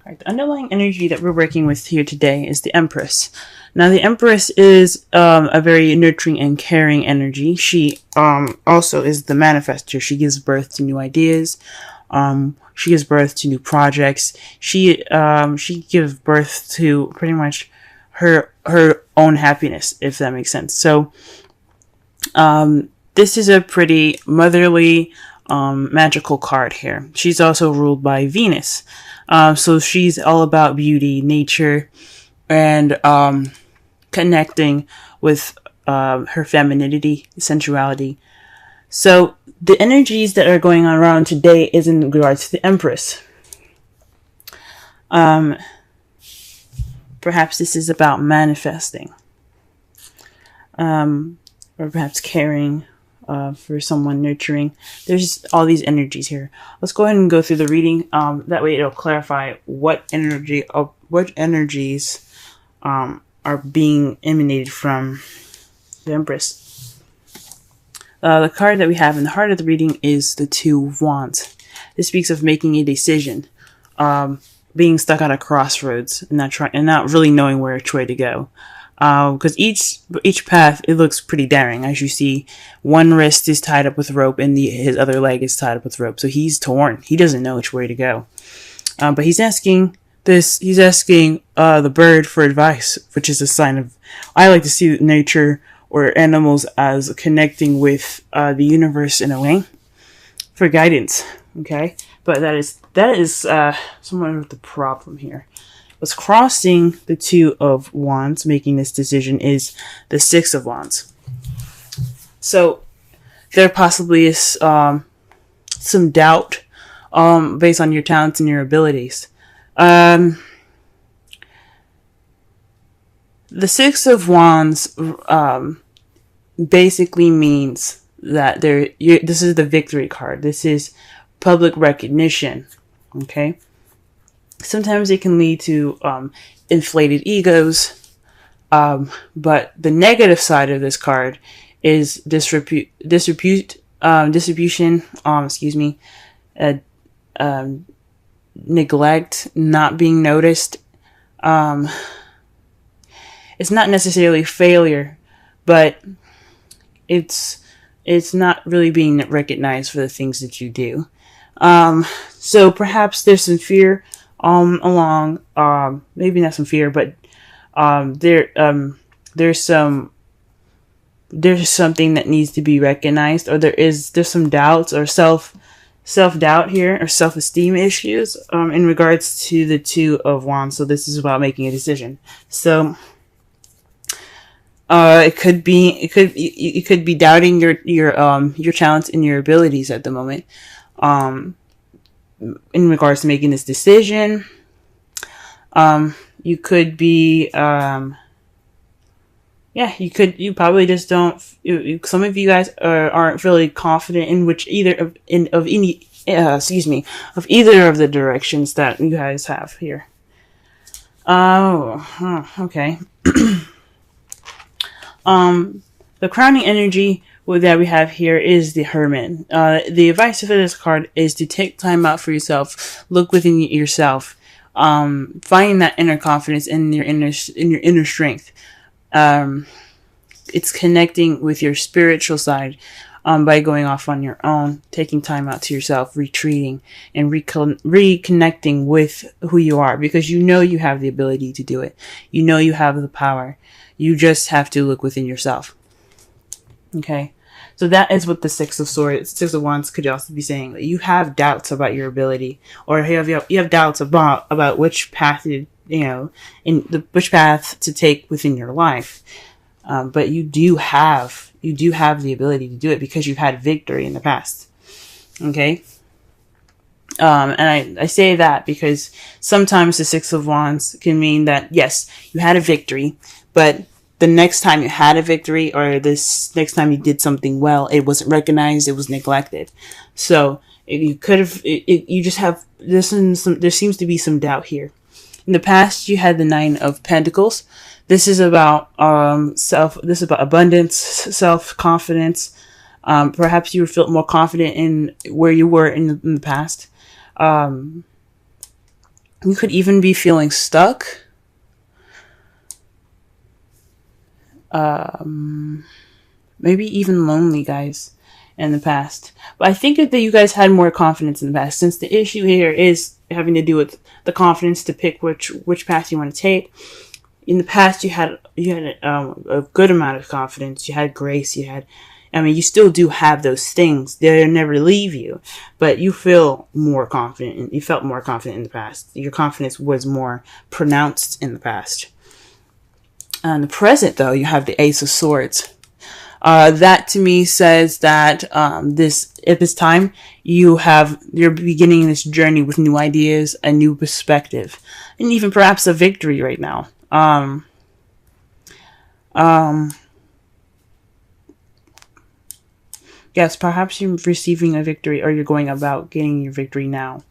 Right, the underlying energy that we're working with here today is the Empress. Now, the Empress is a very nurturing and caring energy. She also is the manifester. She gives birth to new ideas. She gives birth to new projects. She gives birth to pretty much her own happiness, if that makes sense. So, this is a pretty motherly, magical card here. She's also ruled by Venus. So she's all about beauty, nature, and connecting with her femininity, sensuality. So the energies that are going on around today is in regards to the Empress. Perhaps this is about manifesting, or perhaps caring for someone, nurturing. There's all these energies here. Let's go ahead and go through the reading. That way it'll clarify what energies are being emanated from the Empress. The card that we have in the heart of the reading is the Two of Wands. This speaks of making a decision, being stuck at a crossroads and not really knowing which way to go. Because each path, it looks pretty daring. As you see, one wrist is tied up with rope and his other leg is tied up with rope. So he's torn. He doesn't know which way to go. But he's asking the bird for advice, which is a sign of, I like to see nature or animals as connecting with the universe in a way for guidance. Okay. But that is somewhat of the problem here. What's crossing the Two of Wands, making this decision, is the Six of Wands. So there possibly is some doubt based on your talents and your abilities. The Six of Wands basically means that this is the victory card. This is public recognition. Okay. Sometimes it can lead to inflated egos, but the negative side of this card is distribution. Neglect, not being noticed. It's not necessarily failure, but it's not really being recognized for the things that you do. So perhaps there's some fear. Maybe not some fear, but there's something that needs to be recognized, or there's some doubts or self-doubt here, or self-esteem issues in regards to the Two of Wands. So this is about making a decision. So you could be doubting your talents and your abilities at the moment. In regards to making this decision, you could be, you probably just don't, some of you guys aren't really confident in of either of the directions that you guys have here. Okay. The crowning energy that we have here is the Hermit. The advice for this card is to take time out for yourself, look within yourself, find that inner confidence in your inner strength. It's connecting with your spiritual side by going off on your own, taking time out to yourself, retreating, and reconnecting with who you are, because you know you have the ability to do it. You know you have the power. You just have to look within yourself. Okay. So that is what the Six of Wands could also be saying. That you have doubts about your ability, or you have doubts about which path which path to take within your life. But you do have the ability to do it because you've had victory in the past. Okay. And I say that because sometimes the Six of Wands can mean that, yes, you had a victory, but the next time you had a victory, or this next time you did something well, it wasn't recognized, it was neglected. So you could have, you just have, there seems to be some doubt here. In the past, you had the Nine of Pentacles. This is about, this is about abundance, self-confidence. Perhaps you felt more confident in where you were in the past. You could even be feeling stuck. Maybe even lonely, guys, in the past. But I think that you guys had more confidence in the past, since the issue here is having to do with the confidence to pick which path you want to take. In the past, you had a good amount of confidence. You had grace. You still do have those things. They'll never leave you, but you feel more confident. You felt more confident in the past. Your confidence was more pronounced in the past. In the present, though, you have the Ace of Swords. That to me says that at this time you're beginning this journey with new ideas, a new perspective, and even perhaps a victory right now. Yes, perhaps you're receiving a victory, or you're going about getting your victory now.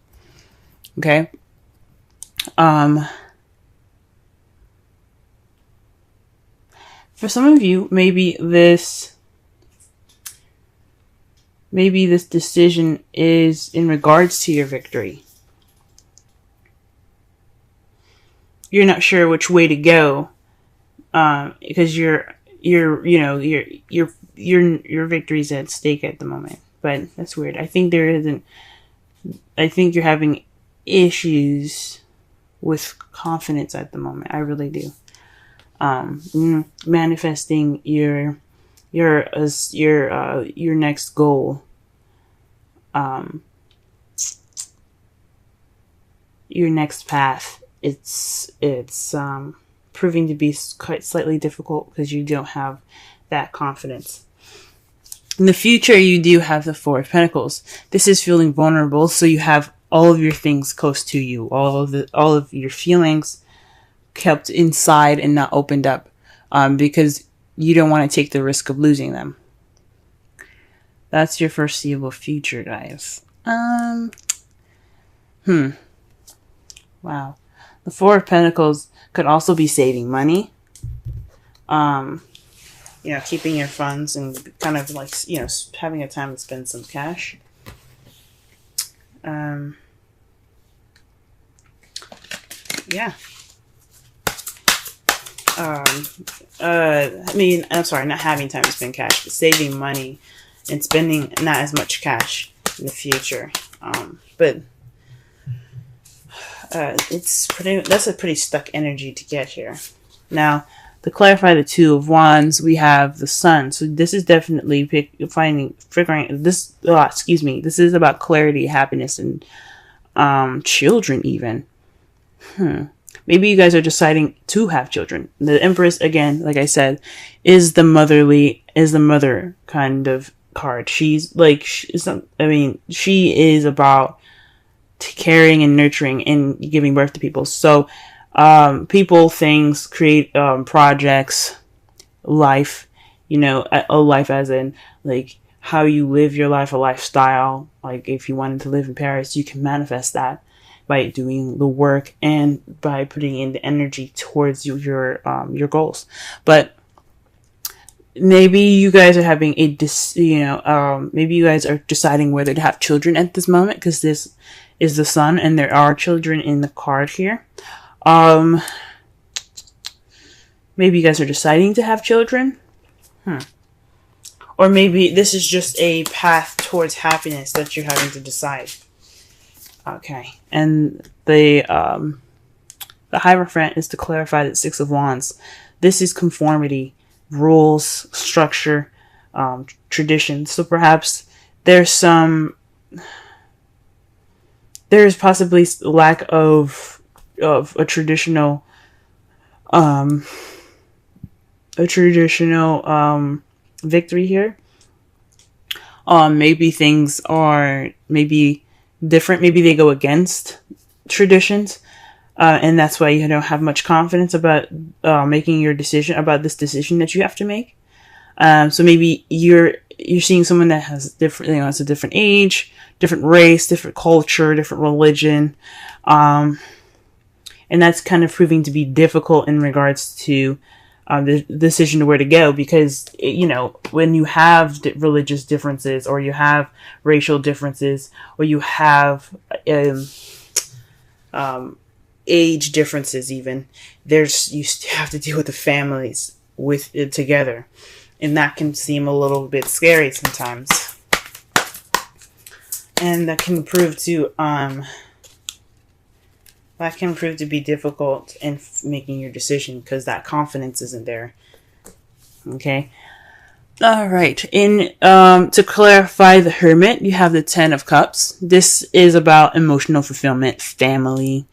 Okay. For some of you, maybe this decision is in regards to your victory. You're not sure which way to go, because your victory's at stake at the moment. But that's weird. I think you're having issues with confidence at the moment. I really do. Manifesting your next goal, your next path. It's proving to be quite slightly difficult because you don't have that confidence. In the future, you do have the Four of Pentacles. This is feeling vulnerable, so you have all of your things close to you, all of your feelings kept inside and not opened up, because you don't want to take the risk of losing them. That's your foreseeable future, guys. Wow. The Four of Pentacles could also be saving money. Keeping your funds and kind of like, having a time to spend some cash. Yeah. I'm sorry, not having time to spend cash, but saving money and spending not as much cash in the future. That's a pretty stuck energy to get here. Now, to clarify the Two of Wands, we have the Sun. So this is definitely figuring this. This is about clarity, happiness, and children even. Maybe you guys are deciding to have children. The Empress, again, like I said, is the mother kind of card. She is about caring and nurturing and giving birth to people. So, people, things, create, projects, life, a life as in, like, how you live your life, a lifestyle. Like, if you wanted to live in Paris, you can manifest that by doing the work and by putting in the energy towards your goals. But maybe you guys are having maybe you guys are deciding whether to have children at this moment, because this is the Sun and there are children in the card here. Maybe you guys are deciding to have children. Or maybe this is just a path towards happiness that you're having to decide. Okay, and the Hierophant is to clarify that Six of Wands. This is conformity, rules, structure, tradition. So perhaps there's possibly lack of a traditional victory here. Maybe things are different. Maybe they go against traditions, and that's why you don't have much confidence about making your decision about this decision that you have to make. So maybe you're seeing someone that has different, it's a different age, different race, different culture, different religion, and that's kind of proving to be difficult in regards to the decision to where to go, because when you have religious differences, or you have racial differences, or you have age differences. Even you have to deal with the families with it together, and that can seem a little bit scary sometimes, and that can prove to be difficult in making your decision because that confidence isn't there. Okay. All right. To clarify the Hermit, you have the Ten of Cups. This is about emotional fulfillment, family.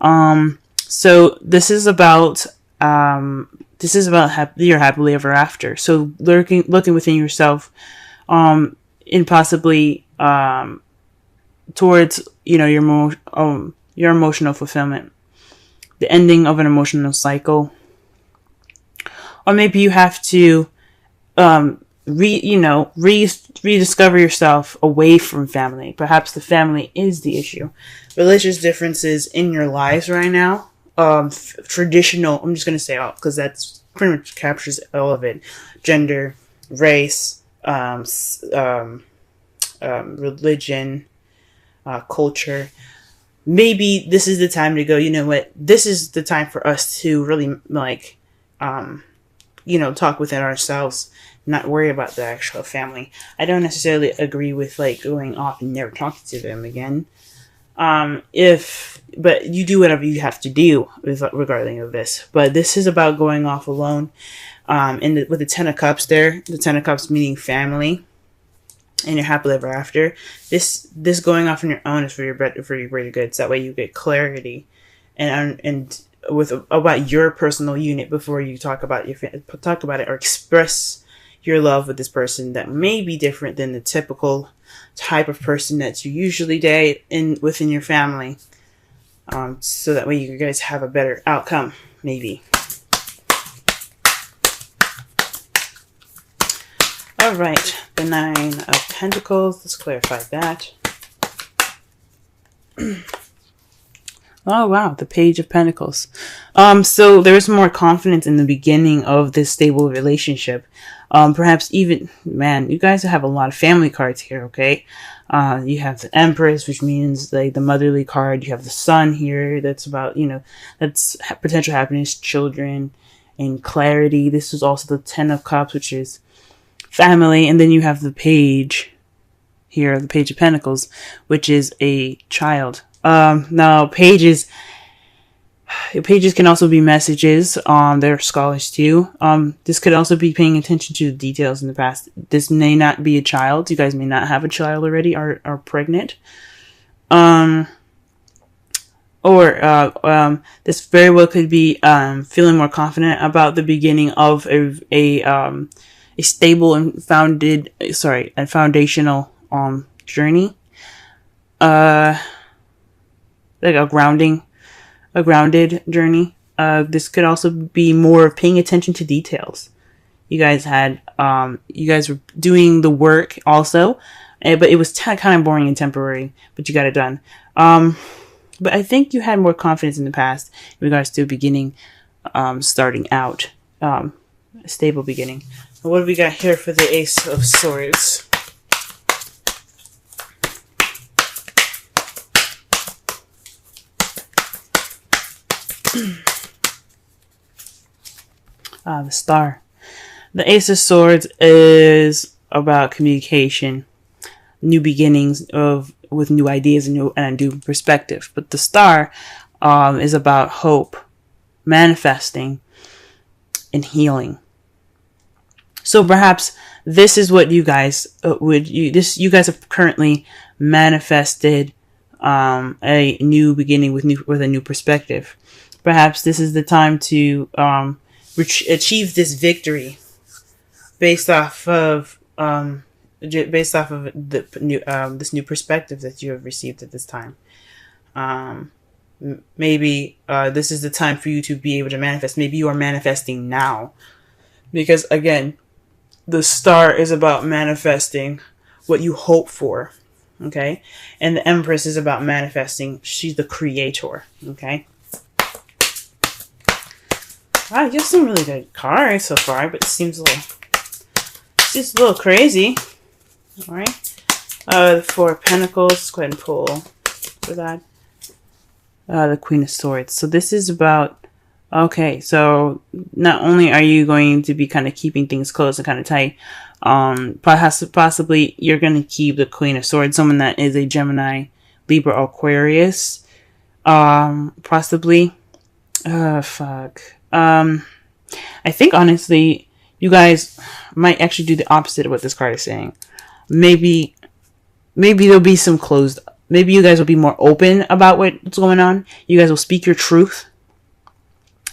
So this is about your happily ever after. So looking within yourself, and possibly towards your emotional fulfillment, the ending of an emotional cycle, or maybe you have to rediscover yourself away from family. Perhaps the family is the issue. Religious differences in your lives right now. Traditional, I'm just going to say all, because that's pretty much captures all of it. Gender, race, religion, culture. Maybe this is the time to go, you know what? This is the time for us to really talk within ourselves, not worry about the actual family. I don't necessarily agree with going off and never talking to them again. But you do whatever you have to do regarding of this. But this is about going off alone. With the Ten of Cups there, the Ten of Cups meaning family, and your happily ever after. This going off on your own is for your greater good. So that way you get clarity, and about your personal unit before you talk about it or express your love with this person that may be different than the typical type of person that you usually date within your family. So that way you guys have a better outcome, maybe. All right, the Nine of Pentacles. Let's clarify that. Oh, wow. The Page of Pentacles. So there's more confidence in the beginning of this stable relationship. Perhaps even, man, you guys have a lot of family cards here, okay? You have the Empress, which means the motherly card. You have the Sun here. That's about, that's potential happiness, children, and clarity. This is also the Ten of Cups, which is family. And then you have the Page here, the Page of Pentacles, which is a child. Now pages can also be messages. They're scholars too. This could also be paying attention to the details in the past. This may not be a child. You guys may not have a child already or are pregnant. This very well could be, feeling more confident about the beginning of a stable and foundational, journey. Like a grounded journey. This could also be more of paying attention to details. You guys were doing the work also, but it was kind of boring and temporary, but you got it done. But I think you had more confidence in the past in regards to beginning, starting out, a stable beginning. What do we got here for the Ace of Swords? The Star. The Ace of Swords is about communication, new beginnings with new ideas and a new perspective. But the Star is about hope, manifesting, and healing. So perhaps this is what you guys you guys have currently manifested a new beginning with a new perspective. Perhaps this is the time to achieve this victory based off of the new this new perspective that you have received at this time. Maybe this is the time for you to be able to manifest. Maybe you are manifesting now, because again, the Star is about manifesting what you hope for. Okay, and the Empress is about manifesting. She's the creator. Okay. Wow, you have some really good cards so far, but it seems a little crazy. All right. The Four of Pentacles. Let's go ahead and pull for that. The Queen of Swords. So this is about, okay, so not only are you going to be kind of keeping things close and kind of tight, possibly you're going to keep the Queen of Swords, someone that is a Gemini, Libra, Aquarius, possibly, fuck. I think honestly, you guys might actually do the opposite of what this card is saying. Maybe there'll be some closed. Maybe you guys will be more open about what's going on. You guys will speak your truth.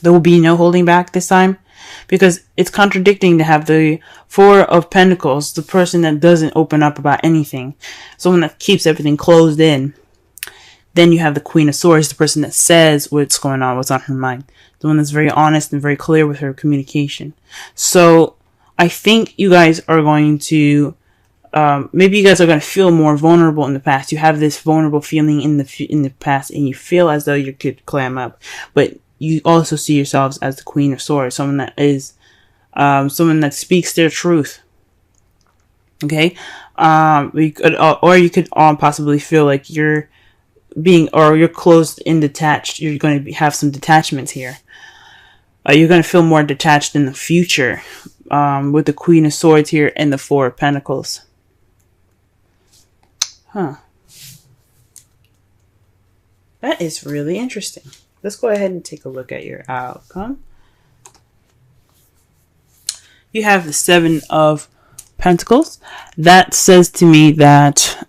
There will be no holding back this time, because it's contradicting to have the Four of Pentacles, the person that doesn't open up about anything, someone that keeps everything closed in. Then you have the Queen of Swords, the person that says what's going on, what's on her mind, the one that's very honest and very clear with her communication. So I think you guys are going to, maybe you guys are going to feel more vulnerable in the past. You have this vulnerable feeling in the past, and you feel as though you could clam up, but you also see yourselves as the Queen of Swords, someone that is, someone that speaks their truth. Okay, you could possibly feel like you're closed and detached. You're going to have some detachments here. You're going to feel more detached in the future, with the Queen of Swords here and the Four of Pentacles. Huh. That is really interesting. Let's go ahead and take a look at your outcome. You have the Seven of Pentacles. That says to me that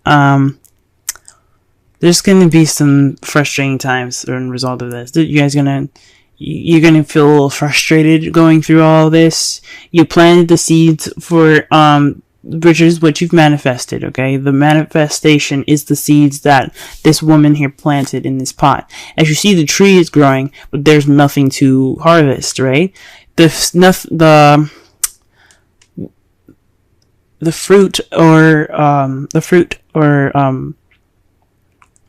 there's going to be some frustrating times as a result of this. You're going to feel a little frustrated going through all this. You planted the seeds for which is what you've manifested, okay? The manifestation is the seeds that this woman here planted in this pot. As you see, the tree is growing, but there's nothing to harvest, right? The fruit or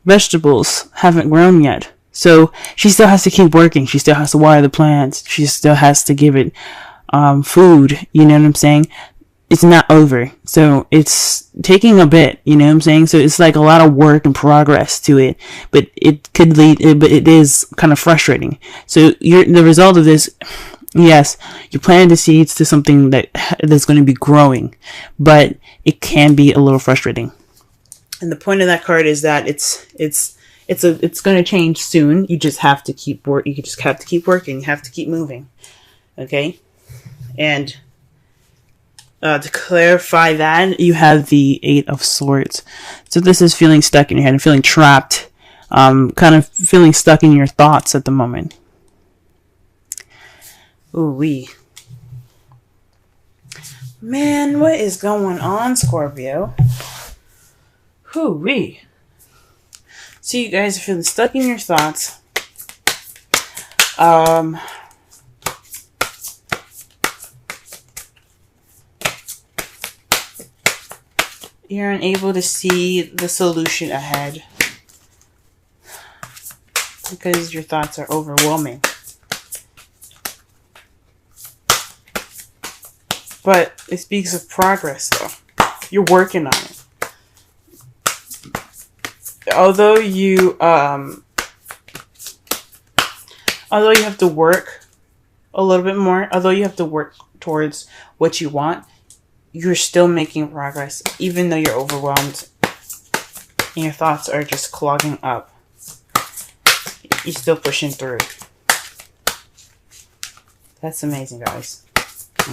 vegetables haven't grown yet. So she still has to keep working. She still has to water the plants. She still has to give it food. You know what I'm saying? It's not over. So it's taking a bit, you know what I'm saying? So it's like a lot of work and progress to it, but it is kind of frustrating. So the result of this, yes, you planted the seeds to something that's going to be growing, but it can be a little frustrating. And the point of that card is that it's going to change soon. You just have to keep working. You just have to keep working. You have to keep moving. Okay? And to clarify that, you have the Eight of Swords. So this is feeling stuck in your head and feeling trapped, kind of feeling stuck in your thoughts at the moment. Ooh-wee. Man, what is going on, Scorpio? Ooh-wee. So you guys are feeling stuck in your thoughts. You're unable to see the solution ahead because your thoughts are overwhelming. But it speaks of progress, though. You're working on it. Although you have to work a little bit more, although you have to work towards what you want, you're still making progress, even though you're overwhelmed and your thoughts are just clogging up. You're still pushing through. That's amazing, guys.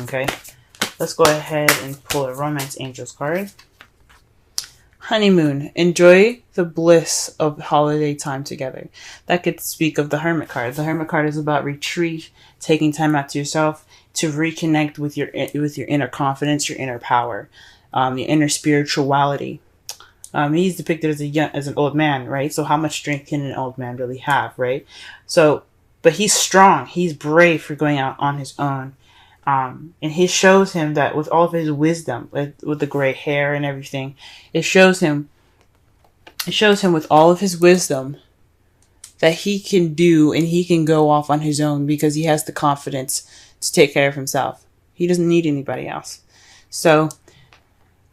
Okay, let's go ahead and pull a Romance Angels card. Honeymoon. Enjoy the bliss of holiday time together. That could speak of the Hermit card. The Hermit card is about retreat, taking time out to yourself to reconnect with your inner confidence, your inner power, your inner spirituality. He's depicted as an old man, right? So how much strength can an old man really have, right? So, but he's strong. He's brave for going out on his own. And he shows him that with all of his wisdom, with the gray hair and everything, it shows him with all of his wisdom that he can do and he can go off on his own because he has the confidence to take care of himself. He doesn't need anybody else. So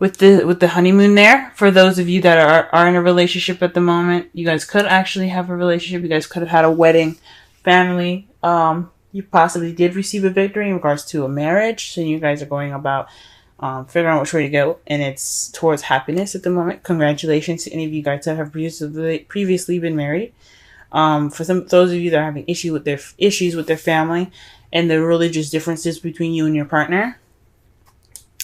with the honeymoon there, for those of you that are in a relationship at the moment, you guys could actually have a relationship. You guys could have had a wedding, family. You possibly did receive a victory in regards to a marriage. So you guys are going about figuring out which way to go, and it's towards happiness at the moment. Congratulations to any of you guys that have previously been married. For those of you that are having issues with their family and the religious differences between you and your partner.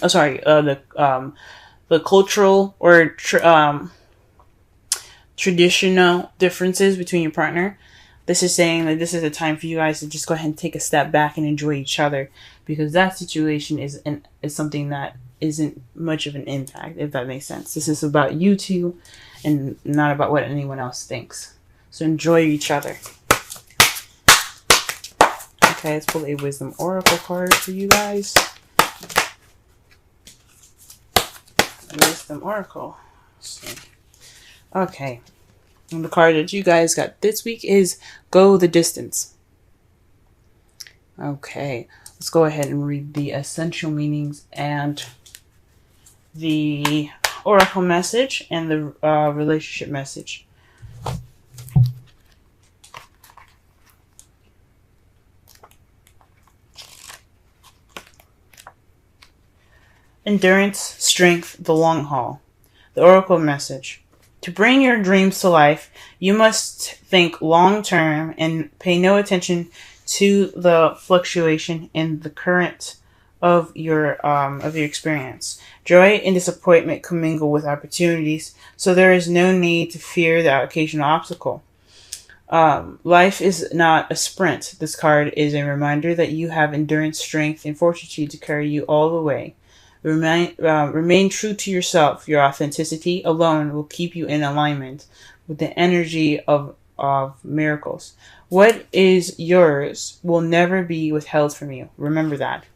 Oh, sorry, the cultural or traditional differences between your partner. This is saying that this is a time for you guys to just go ahead and take a step back and enjoy each other, because that situation is something that isn't much of an impact, if that makes sense. This is about you two and not about what anyone else thinks. So enjoy each other. Okay, let's pull a Wisdom Oracle card for you guys. Wisdom Oracle. Okay. And the card that you guys got this week is Go the Distance. Okay. Let's go ahead and read the essential meanings and the oracle message and the relationship message. Endurance, strength, the long haul. The oracle message. To bring your dreams to life, you must think long term and pay no attention to the fluctuation in the current of your experience. Joy and disappointment commingle with opportunities, so there is no need to fear the occasional obstacle. Life is not a sprint. This card is a reminder that you have endurance, strength, and fortitude to carry you all the way. Remain true to yourself. Your authenticity alone will keep you in alignment with the energy of miracles. What is yours will never be withheld from you. Remember that.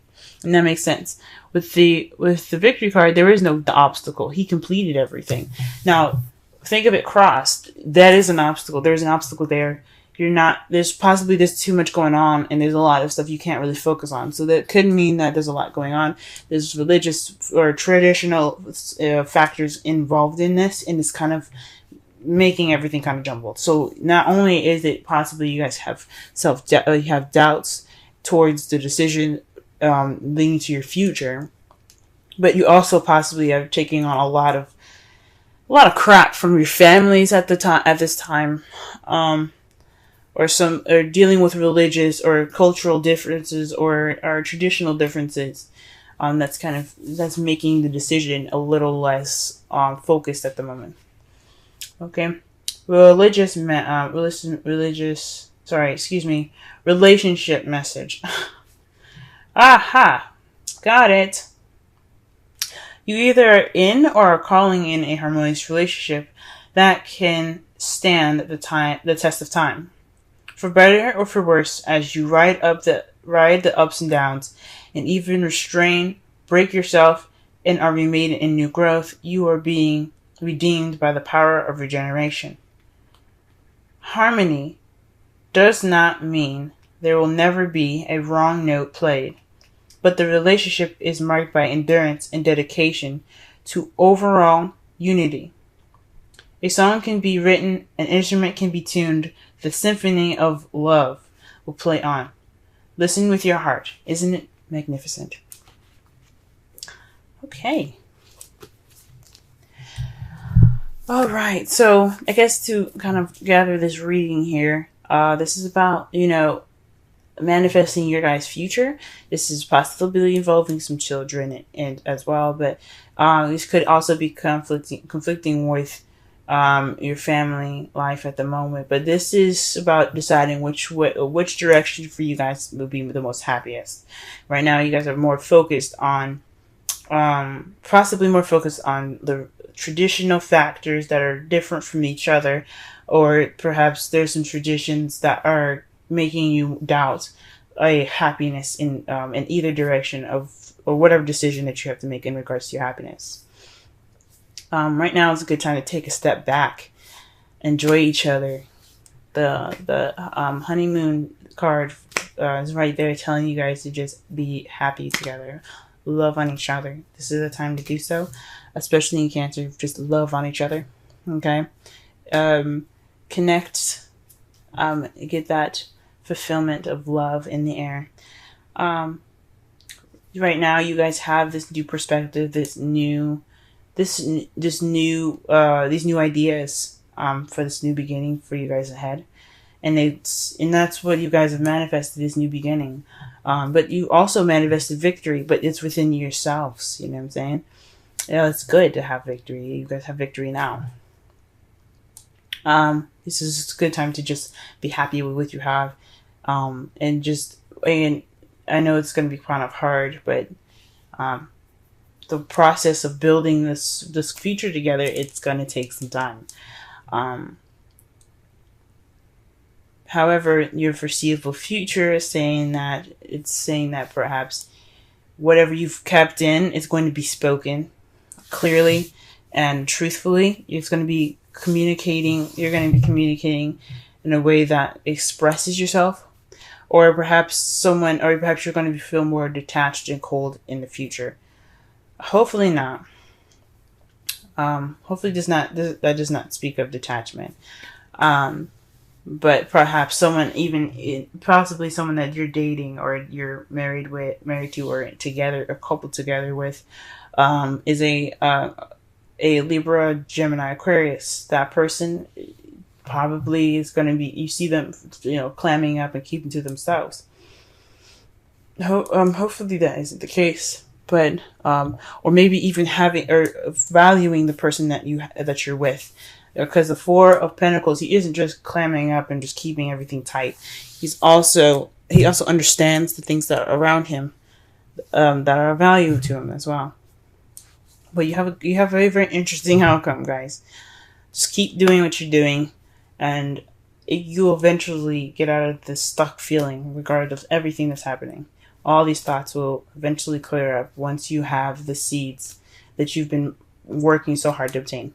And that makes sense. With the victory card, there is no obstacle. He completed everything. Now, think of it crossed. That is an obstacle. There's an obstacle there. There's too much going on, and there's a lot of stuff you can't really focus on. So that could mean that there's a lot going on. There's religious or traditional factors involved in this, and it's kind of making everything kind of jumbled. So not only is it possibly you guys have you have doubts towards the decision leading to your future, but you also possibly are taking on a lot of crap from your families at this time. Or dealing with religious or cultural differences or traditional differences, that's making the decision a little less focused at the moment. Okay, relationship message. Aha, got it. You either are in or are calling in a harmonious relationship that can stand the test of time. For better or for worse, as you ride the ups and downs, and even break yourself, and are remade in new growth, you are being redeemed by the power of regeneration. Harmony does not mean there will never be a wrong note played, but the relationship is marked by endurance and dedication to overall unity. A song can be written, an instrument can be tuned, the symphony of love will play on. Listen with your heart. Isn't it magnificent? Okay. All right. So I guess to kind of gather this reading here, this is about, manifesting your guys' future. This is possibly involving some children and as well, but this could also be conflicting with your family life at the moment. But this is about deciding which direction for you guys will be the most happiest. Right now, you guys are more focused on, possibly more focused on the traditional factors that are different from each other, or perhaps there's some traditions that are making you doubt a happiness in either direction or whatever decision that you have to make in regards to your happiness. Right now is a good time to take a step back, enjoy each other. The honeymoon card is right there telling you guys to just be happy together. love on each other. This is the time to do so, especially in Cancer. Just love on each other. Okay. Connect. Get that fulfillment of love in the air. Right now, you guys have this new perspective, these new ideas for this new beginning for you guys ahead, and that's what you guys have manifested, this new beginning. But you also manifested victory, but it's within yourselves. You know what I'm saying? Yeah, it's good to have victory. You guys have victory now. This is a good time to just be happy with what you have, and I know it's going to be kind of hard, but the process of building this future together, it's going to take some time. However, your foreseeable future is saying that perhaps whatever you've kept in is going to be spoken clearly and truthfully. It's going to be communicating. You're going to be communicating in a way that expresses yourself, or perhaps you're going to feel more detached and cold in the future. Hopefully not. Hopefully that does not speak of detachment. But perhaps possibly someone that you're dating or you're married to, or together, or coupled together with, is a Libra, Gemini, Aquarius. That person probably is going to be, you see them, clamming up and keeping to themselves. Hopefully that isn't the case, but or maybe even having or valuing the person that you're with, because the Four of Pentacles, he isn't just clamming up and just keeping everything tight. He also understands the things that are around him, that are of value to him as well. But you have a very, very interesting outcome, guys. Just keep doing what you're doing, and you'll eventually get out of this stuck feeling, regardless of everything that's happening. All these thoughts will eventually clear up once you have the seeds that you've been working so hard to obtain.